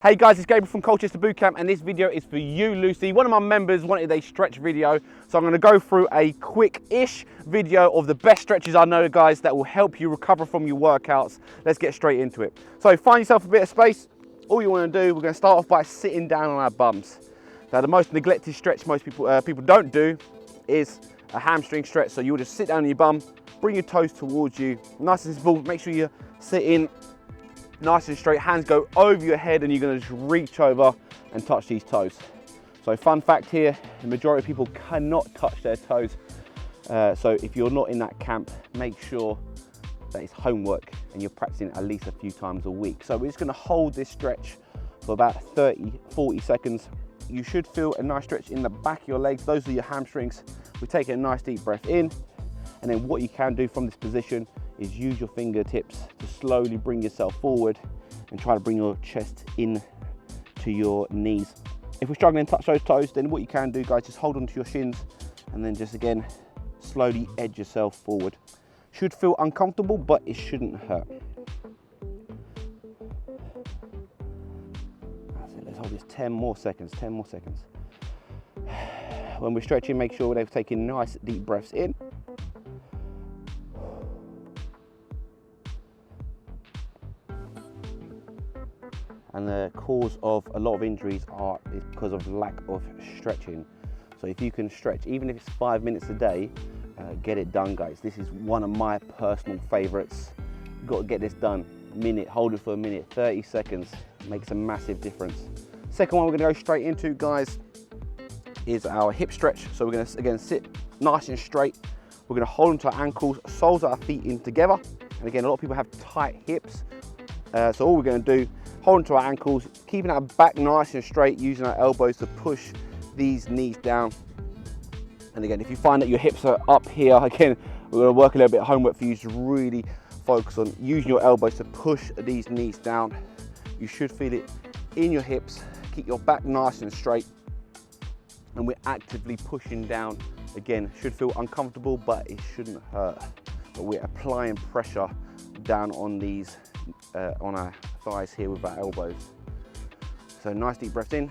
Hey guys, it's Gabriel from Colchester Bootcamp, and this video is for you, Lucy. One of my members wanted a stretch video, so I'm going to go through a quick-ish video of the best stretches I know, guys, that will help you recover from your workouts. Let's get straight into it. So find yourself a bit of space. All you want to do, we're going to start off by sitting down on our bums. Now, the most neglected stretch most people don't do is a hamstring stretch. So you'll just sit down on your bum, bring your toes towards you, nice and simple. Make sure you're sitting nice and straight, hands go over your head, and you're going to just reach over and touch these toes. So fun fact here, the majority of people cannot touch their toes. So if you're not in that camp, make sure that it's homework and you're practicing at least a few times a week. So we're just going to hold this stretch for about 30-40 seconds. You should feel a nice stretch in the back of your legs. Those are your hamstrings. We're taking a nice deep breath in, and then what you can do from this position is use your fingertips to slowly bring yourself forward and try to bring your chest in to your knees. If we're struggling to touch those toes, then what you can do, guys, just hold onto your shins and then just again slowly edge yourself forward. Should feel uncomfortable, but it shouldn't hurt. That's it. Let's hold this 10 more seconds. When we're stretching, make sure we're taking nice deep breaths in. And the cause of a lot of injuries is because of lack of stretching. So if you can stretch, even if it's 5 minutes a day, get it done, guys. This is one of my personal favorites. You've got to get this done. Hold it for a minute, 30 seconds, makes a massive difference. Second one we're gonna go straight into, guys, is our hip stretch. So we're gonna, again, sit nice and straight. We're gonna hold onto our ankles, soles of our feet in together. And again, a lot of people have tight hips. So all we're gonna do, hold onto our ankles, keeping our back nice and straight, using our elbows to push these knees down. And again, if you find that your hips are up here, again, we're going to work a little bit of homework for you to really focus on using your elbows to push these knees down. You should feel it in your hips. Keep your back nice and straight. And we're actively pushing down. Again, should feel uncomfortable, but it shouldn't hurt. But we're applying pressure down on these, on our thighs here with our elbows. So nice deep breaths in.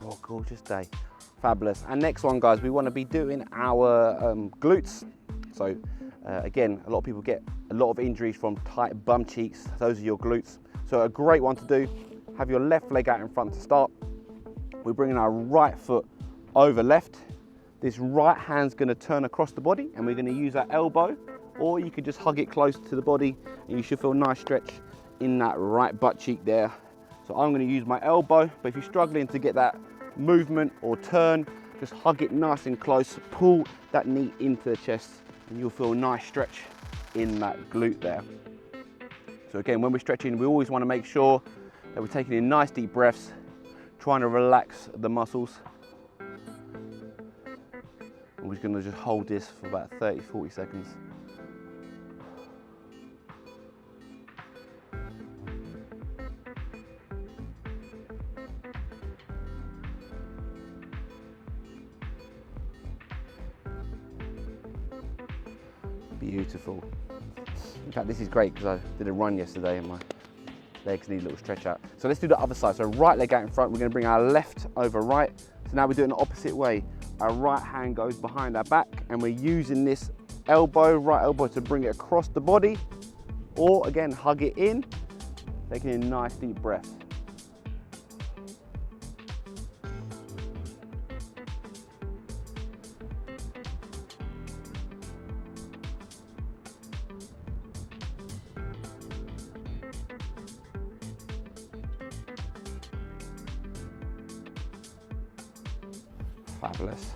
Oh, gorgeous day. Fabulous. And next one, guys, we want to be doing our glutes. So again, a lot of people get a lot of injuries from tight bum cheeks. Those are your glutes. So a great one to do, have your left leg out in front to start. We're bringing our right foot over left. This right hand's going to turn across the body, and we're going to use our elbow, or you could just hug it close to the body, and you should feel a nice stretch in that right butt cheek there. So I'm going to use my elbow, but if you're struggling to get that movement or turn, just hug it nice and close, pull that knee into the chest, and you'll feel a nice stretch in that glute there. So again, when we're stretching, we always want to make sure that we're taking in nice deep breaths, trying to relax the muscles. And we're going to just hold this for about 30-40 seconds. Beautiful. In fact, this is great because I did a run yesterday and my legs need a little stretch out. So let's do the other side. So right leg out in front, we're going to bring our left over right. So now we're doing the opposite way. Our right hand goes behind our back, and we're using this elbow, right elbow, to bring it across the body, or again, hug it in, taking a nice deep breath. Fabulous.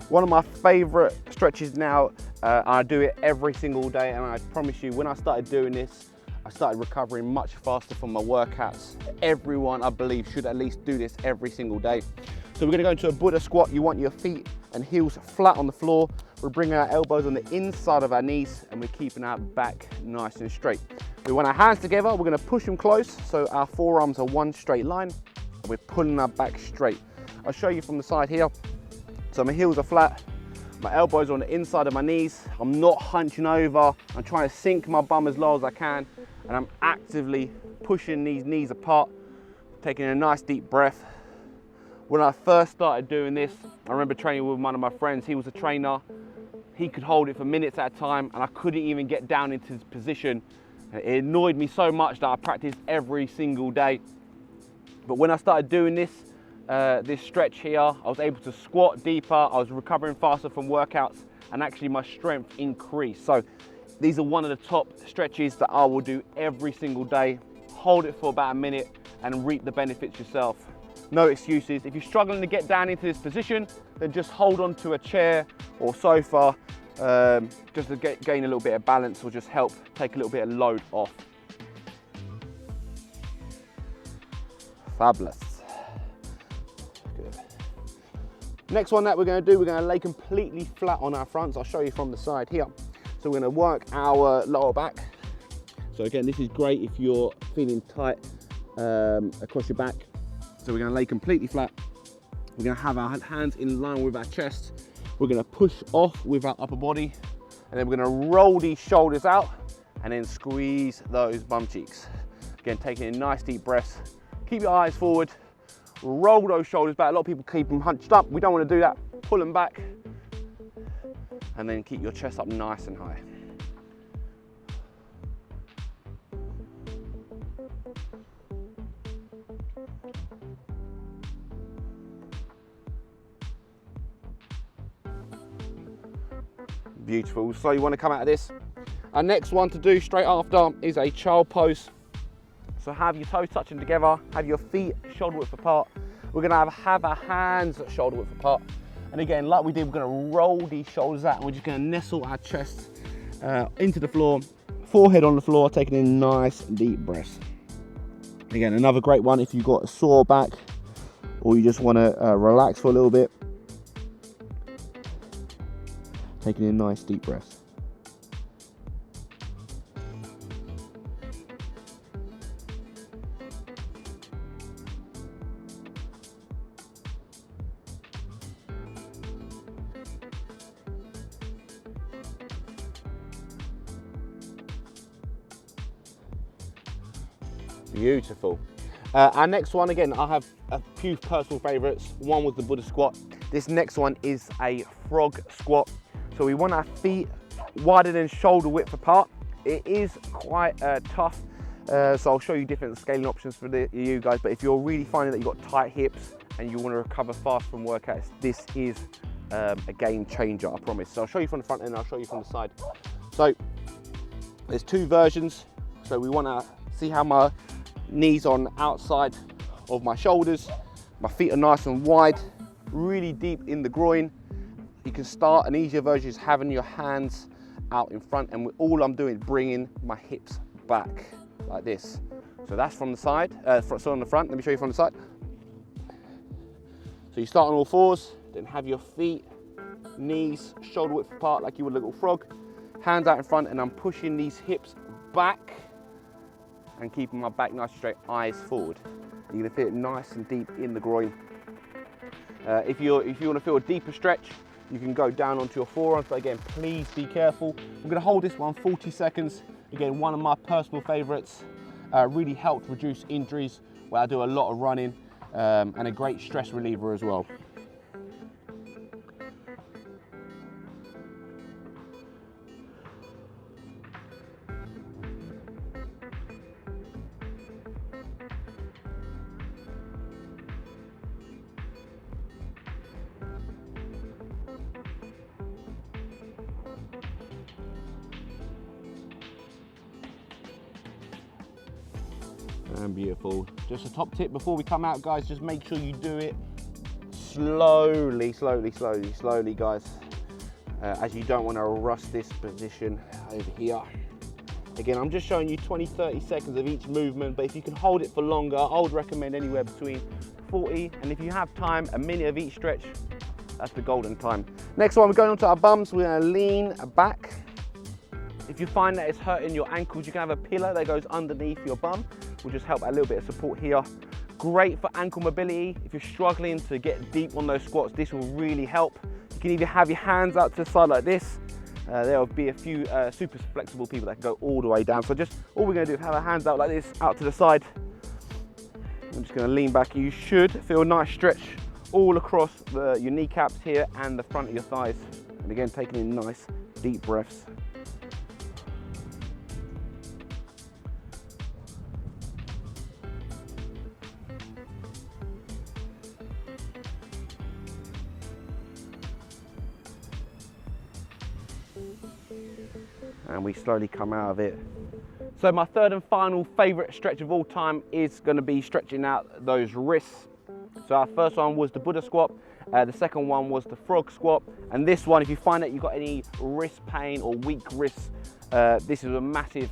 One of my favorite stretches now, I do it every single day, and I promise you, when I started doing this, I started recovering much faster from my workouts. Everyone, I believe, should at least do this every single day. So we're gonna go into a Buddha squat. You want your feet and heels flat on the floor. We're bringing our elbows on the inside of our knees and we're keeping our back nice and straight. We want our hands together, we're going to push them close so our forearms are one straight line and we're pulling our back straight. I'll show you from the side here. So my heels are flat, my elbows are on the inside of my knees, I'm not hunching over, I'm trying to sink my bum as low as I can and I'm actively pushing these knees apart, taking a nice deep breath. When I first started doing this, I remember training with one of my friends. He was a trainer. He could hold it for minutes at a time and I couldn't even get down into his position. It annoyed me so much that I practiced every single day. But when I started doing this, this stretch here, I was able to squat deeper, I was recovering faster from workouts and actually my strength increased. So these are one of the top stretches that I will do every single day. Hold it for about a minute and reap the benefits yourself. No excuses. If you're struggling to get down into this position, then just hold on to a chair or sofa just to gain a little bit of balance or just help take a little bit of load off. Fabulous. Good. Next one that we're going to do, we're going to lay completely flat on our fronts. I'll show you from the side here. So we're going to work our lower back. So again, this is great if you're feeling tight across your back. So we're going to lay completely flat. We're going to have our hands in line with our chest. We're going to push off with our upper body. And then we're going to roll these shoulders out and then squeeze those bum cheeks. Again, taking a nice deep breath. Keep your eyes forward. Roll those shoulders back. A lot of people keep them hunched up. We don't want to do that. Pull them back. And then keep your chest up nice and high. Beautiful. So you want to come out of this. Our next one to do straight after is a child pose. So have your toes touching together, have your feet shoulder width apart. We're going to have our hands shoulder width apart. And again, like we did, we're going to roll these shoulders out and we're just going to nestle our chest into the floor, forehead on the floor, taking in nice deep breaths. Again, another great one if you've got a sore back or you just want to relax for a little bit. Taking in nice deep breaths. Beautiful. Our next one, again, I have a few personal favorites. One was the Buddha squat. This next one is a frog squat. So we want our feet wider than shoulder width apart. It is quite tough, so I'll show you different scaling options for you guys, but if you're really finding that you've got tight hips and you want to recover fast from workouts, this is a game changer, I promise. So I'll show you from the front and I'll show you from the side. So there's two versions. So we want to see how my knees on the outside of my shoulders, my feet are nice and wide, really deep in the groin. You can start an easier version is having your hands out in front, and all I'm doing is bringing my hips back like this. So that's from the side, so on the front. Let me show you from the side. So you start on all fours, then have your feet, knees, shoulder width apart like you would a little frog. Hands out in front, and I'm pushing these hips back and keeping my back nice and straight, eyes forward. You're gonna feel it nice and deep in the groin. If you want to feel a deeper stretch, you can go down onto your forearms, but again, please be careful. I'm going to hold this one 40 seconds. Again, one of my personal favorites. Really helped reduce injuries where I do a lot of running, and a great stress reliever as well. And beautiful. Just a top tip before we come out, guys, just make sure you do it slowly, guys, as you don't want to rush this position over here. Again, I'm just showing you 20-30 seconds of each movement, but if you can hold it for longer, I would recommend anywhere between 40, and if you have time, a minute of each stretch. That's the golden time. Next one, we're going on to our bums. We're gonna lean back. If you find that it's hurting your ankles, you can have a pillow that goes underneath your bum. Will just help a little bit of support here. Great for ankle mobility. If you're struggling to get deep on those squats, this will really help. You can either have your hands out to the side like this. There will be a few super flexible people that can go all the way down. So just all we're gonna do is have our hands out like this, out to the side. I'm just gonna lean back. You should feel a nice stretch all across your kneecaps here and the front of your thighs. And again, taking in nice deep breaths. And we slowly come out of it. So my third and final favorite stretch of all time is going to be stretching out those wrists. So our first one was the Buddha squat, the second one was the frog squat, and this one, if you find that you've got any wrist pain or weak wrists, this is a massive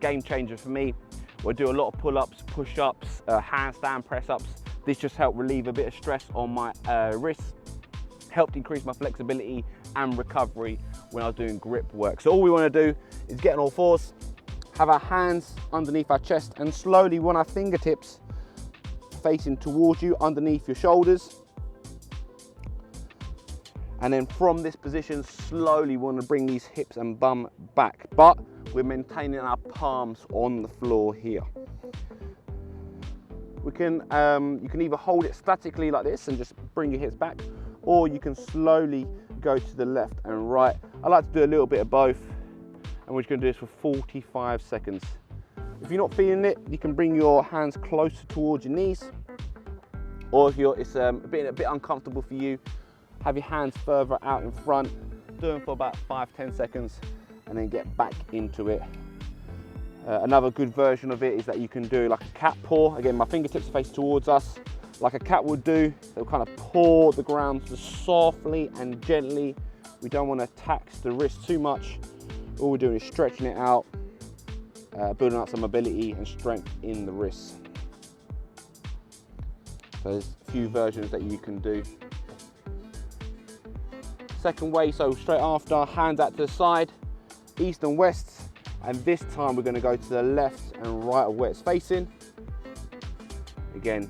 game changer for me. We'll do a lot of pull-ups, push-ups, handstand press-ups. This just helped relieve a bit of stress on my wrists, helped increase my flexibility and recovery when I was doing grip work. So all we want to do is get on all fours, have our hands underneath our chest, and slowly want our fingertips facing towards you underneath your shoulders. And then from this position, slowly want to bring these hips and bum back, but we're maintaining our palms on the floor here. We can, you can either hold it statically like this and just bring your hips back, or you can slowly go to the left and right. I like to do a little bit of both, and we're just going to do this for 45 seconds. If you're not feeling it, you can bring your hands closer towards your knees, or if it's a bit uncomfortable for you, have your hands further out in front, do them for about 5-10 seconds, and then get back into it. Another good version of it is that you can do like a cat paw. Again, my fingertips face towards us, like a cat would do. They'll kind of paw the ground just softly and gently. We don't want to tax the wrist too much. All we're doing is stretching it out, building up some mobility and strength in the wrists. So there's a few versions that you can do. Second way, so straight after, hands out to the side, east and west, and this time we're going to go to the left and right of where it's facing. Again,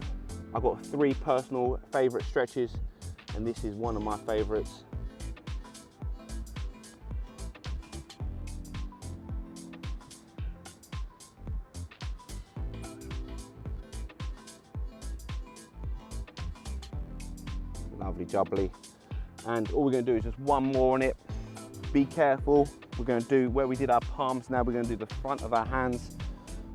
I've got 3 personal favourite stretches, and this is one of my favourites. Lovely jubbly. And all we're going to do is just one more on it. Be careful. We're going to do where we did our palms. Now we're going to do the front of our hands.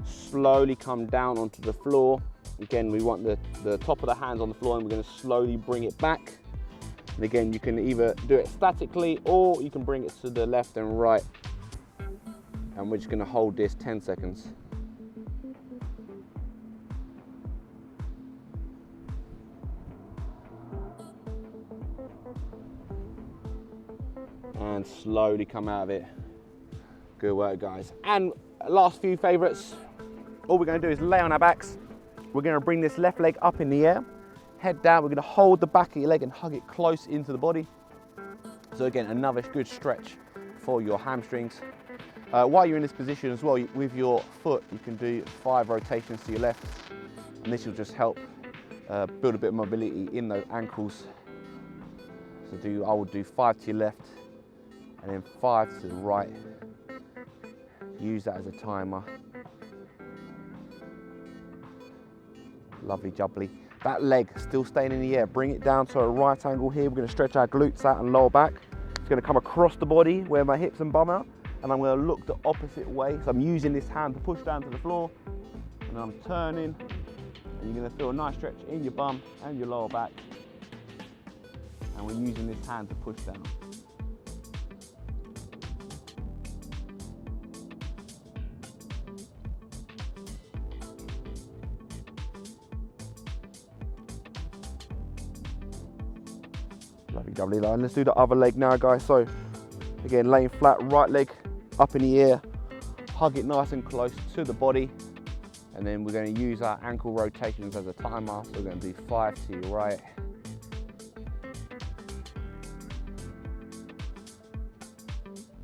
Slowly come down onto the floor. Again, we want the top of the hands on the floor, and we're going to slowly bring it back. And again, you can either do it statically, or you can bring it to the left and right. And we're just going to hold this 10 seconds. And slowly come out of it. Good work, guys. And last few favorites. All we're going to do is lay on our backs. We're going to bring this left leg up in the air, head down. We're going to hold the back of your leg and hug it close into the body. So again, another good stretch for your hamstrings. While you're in this position as well, with your foot, you can do 5 rotations to your left, and this will just help build a bit of mobility in those ankles. So I would do 5 to your left, and then 5 to the right. Use that as a timer. Lovely jubbly. That leg still staying in the air. Bring it down to a right angle here. We're going to stretch our glutes out and lower back. It's going to come across the body where my hips and bum are, and I'm going to look the opposite way. So I'm using this hand to push down to the floor, and I'm turning, and you're going to feel a nice stretch in your bum and your lower back. And we're using this hand to push down. Lovely jubbly line. Let's do the other leg now, guys. So again, laying flat, right leg up in the air, hug it nice and close to the body, and then we're going to use our ankle rotations as a timer. So we're going to do 5 to your right,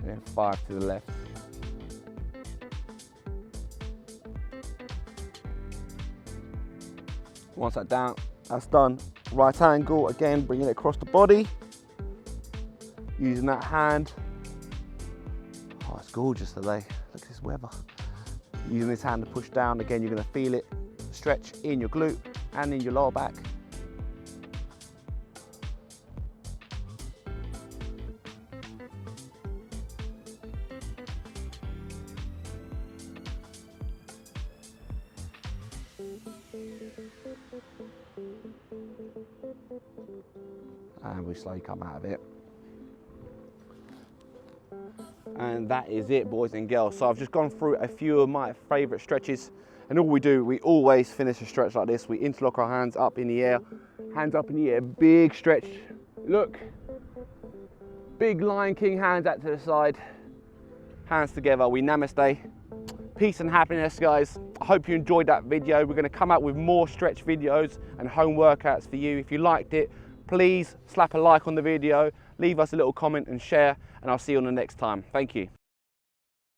and then 5 to the left. Once that's done, right angle, again, bringing it across the body, using that hand. Oh, it's gorgeous today. Look at this weather. Using this hand to push down, again, you're gonna feel it stretch in your glute and in your lower back. And we slowly come out of it. And that is it, boys and girls. So I've just gone through a few of my favorite stretches, and all we do, we always finish a stretch like this. We interlock our hands up in the air, big stretch. Look, big Lion King hands out to the side, hands together, we namaste. Peace and happiness, guys. I hope you enjoyed that video. We're gonna come out with more stretch videos and home workouts for you. If you liked it, please slap a like on the video, leave us a little comment and share, and I'll see you on the next time. Thank you.